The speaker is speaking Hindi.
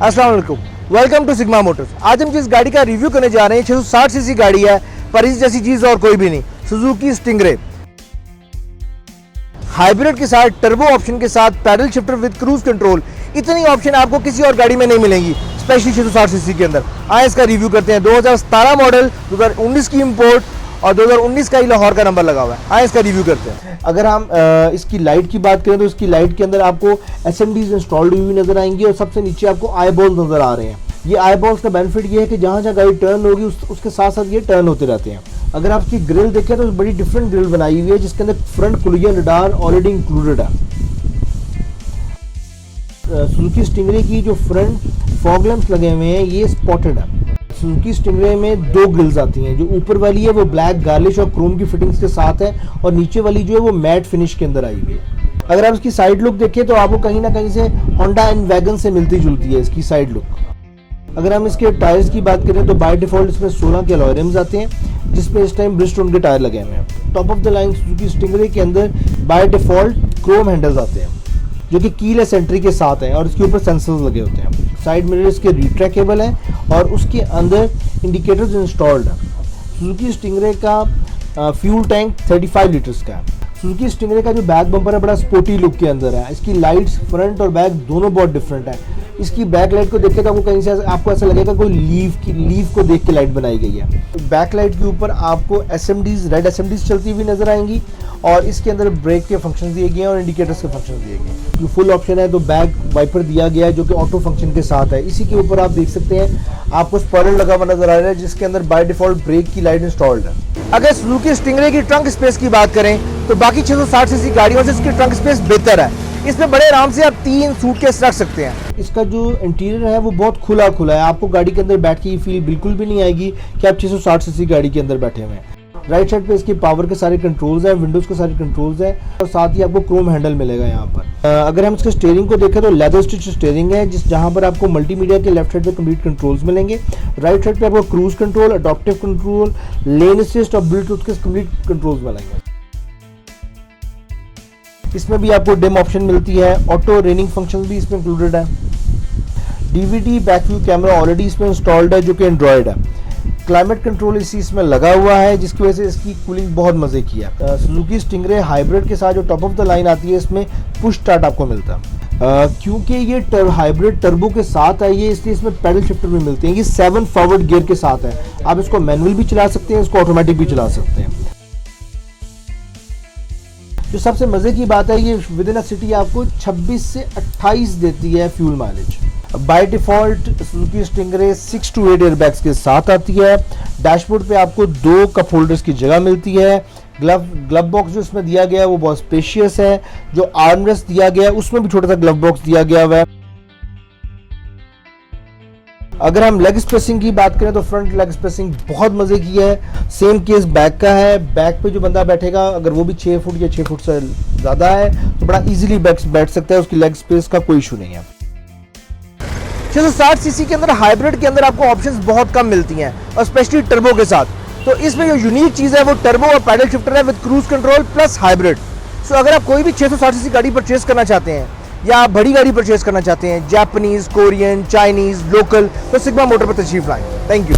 अस्सलाम वालेकुम, वेलकम टू सिग्मा मोटर्स। आज हम जिस गाड़ी का रिव्यू करने जा रहे हैं 660 सीसी गाड़ी है, पर इस जैसी चीज़ और कोई भी नहीं। सुजुकी स्टिंगरे हाइब्रिड के साथ, टर्बो ऑप्शन के साथ, pedal shifter with cruise control. इतनी ऑप्शन आपको किसी और गाड़ी में नहीं मिलेंगी, स्पेशली 660 सीसी के अंदर। आए इसका रिव्यू करते हैं। 2017 मॉडल, 2019 की इंपोर्ट और 2019 का ही लाहौर का नंबर लगा हुआ है। आए इसका रिव्यू करते हैं। अगर हम इसकी लाइट की बात करें तो इसकी लाइट के अंदर आपको SMDs इंस्टॉल्ड हुई नजर आएंगी और सबसे नीचे आपको आई बॉल्स नजर आ रहे हैं। ये आई बॉल्स का बेनिफिट ये है कि जहाँ जहाँ गाड़ी टर्न होगी उसके साथ साथ ये टर्न होते रहते हैं। अगर आप इसकी ग्रिल देखें तो बड़ी डिफरेंट ग्रिल बनाई हुई है, जिसके अंदर front collision radar already included है। सुजुकी स्टिंगरे की जो फ्रंट फॉग लैंप्स लगे हुए हैं ये स्पॉटेड है। सुजुकी स्टिंगरे में दो ग्रिल्स आती हैं। जो ऊपर वाली है वो ब्लैक गार्लिश और क्रोम की फिटिंग्स के साथ है और नीचे वाली जो है वो मैट फिनिश के अंदर आई हुई है। अगर आप इसकी साइड लुक देखें तो आपको कहीं ना कहीं से होंडा एंड वैगन से मिलती जुलती है इसकी साइड लुक। अगर हम इसके टायर्स की बात करें तो बाय डिफॉल्ट इसमें 16 के अलॉय रिम्स आते हैं, जिसमें इस टाइम ब्रिजस्टोन के टायर लगे हुए हैं। Top of the line Suzuki stingray के अंदर बाय डिफॉल्ट क्रोम हैंडल्स आते हैं जो कि कीलेस एंट्री के साथ है और इसके ऊपर सेंसर्स लगे होते हैं। साइड मिरर्स के रिट्रैकेबल है और उसके अंदर इंडिकेटर्स इंस्टॉल्ड है। सुजुकी स्टिंगरे का फ्यूल टैंक 35 लीटर्स का है। सुजुकी स्टिंगरे का जो बैक बम्पर है बड़ा स्पोर्टी लुक के अंदर है। इसकी लाइट्स फ्रंट और बैक दोनों बहुत डिफरेंट है। इसकी बैक लाइट को देख के तो आपको कहीं से आपको ऐसा लगेगा कोई लीफ को देख के लाइट बनाई गई है। बैक लाइट के ऊपर आपको रेड SMDs चलती हुई नजर आएंगी और इसके अंदर ब्रेक के फंक्शन दिए गए हैं और इंडिकेटर्स के फंक्शन दिए गए हैं। जो फुल ऑप्शन है तो बैक वाइपर दिया गया है जो कि ऑटो फंक्शन के साथ है। इसी के ऊपर आप देख सकते हैं आपको स्पॉइलर लगा हुआ नजर आ रहा है, जिसके अंदर बाय डिफॉल्ट ब्रेक की लाइट इंस्टॉल्ड है। अगर सुजुकी स्टिंगरे की ट्रंक स्पेस की बात करें तो बाकी 660 सीसी गाड़ियों से इसकी ट्रंक स्पेस बेहतर है। इसमें बड़े आराम से आप 3 सूटकेस रख सकते हैं। इसका जो इंटीरियर है वो बहुत खुला है। आपको गाड़ी के अंदर बैठ के ये फील बिल्कुल भी नहीं आएगी कि आप 660 सीसी गाड़ी के अंदर बैठे हुए हैं। राइट साइड पे इसकी पावर के सारे कंट्रोल्स हैं, विंडोज के सारे कंट्रोल्स हैं और साथ ही आपको क्रोम हैंडल मिलेगा यहाँ पर। अगर हम इसके स्टीयरिंग को देखें तो लेदर स्टिच स्टीयरिंग है, जहाँ पर आपको मल्टीमीडिया के लेफ्ट साइड पे कंप्लीट कंट्रोल्स मिलेंगे। राइट साइड पे आपको क्रूज कंट्रोल, अडॉप्टिव कंट्रोल, लेन असिस्ट और ब्लूटूथ के कंप्लीट कंट्रोल्स मिलेंगे। इसमें भी आपको डिम ऑप्शन मिलती है। ऑटो रेनिंग फंक्शन भी इसमें इंक्लूडेड है। DVD back view camera already इसमें इंस्टॉल्ड है जो कि एंड्रॉयड है। क्लाइमेट कंट्रोल इसी इसमें लगा हुआ है, जिसकी वजह से इसकी कूलिंग बहुत मजे की है। सुजुकी स्टिंगरे हाइब्रिड के साथ जो टॉप ऑफ द लाइन आती है इसमें पुश स्टार्ट आपको मिलता है। क्योंकि ये हाइब्रिड टर्बो के साथ है ये, इसलिए इसमें पैडल शिफ्टर भी मिलते हैं। ये 7 फॉरवर्ड गियर के साथ है। आप इसको मैनुअल भी चला सकते हैं, इसको ऑटोमेटिक भी चला सकते हैं। जो सबसे मजे की बात है ये विद इन अ सिटी आपको 26 से 28 देती है fuel mileage. By default Suzuki stingray 6 to 8 airbags के साथ आती है। डैशबोर्ड पे आपको 2 कप होल्डर्स की जगह मिलती है। ग्लव बॉक्स जो इसमें दिया गया है वो बहुत स्पेशियस है। जो आर्मरेस्ट दिया गया है उसमें भी छोटा सा ग्लव बॉक्स दिया गया हुआ है। अगर हम लेग स्पेसिंग की बात करें तो फ्रंट लेग स्पेसिंग बहुत मजे की है। सेम केस बैक का है। बैक पे जो बंदा बैठेगा अगर वो भी 6 फुट या 6 फुट से ज्यादा है तो बड़ा इजीली बैठ सकता है, उसकी लेग स्पेस का कोई इशू नहीं है। 660 सीसी के अंदर हाइब्रिड के अंदर आपको ऑप्शंस बहुत कम मिलती हैं और स्पेशली टर्बो के साथ। तो इसमें जो यूनिक चीज़ है वो टर्बो और पैडल शिफ्टर है with cruise control plus hybrid. So अगर आप कोई भी 660 सीसी गाड़ी परचेज करना चाहते हैं या आप बड़ी गाड़ी परचेज करना चाहते हैं, जापानीज, कोरियन, चाइनीज, लोकल, तो सिग्मा मोटर पर तशरीफ लाएं। Thank you.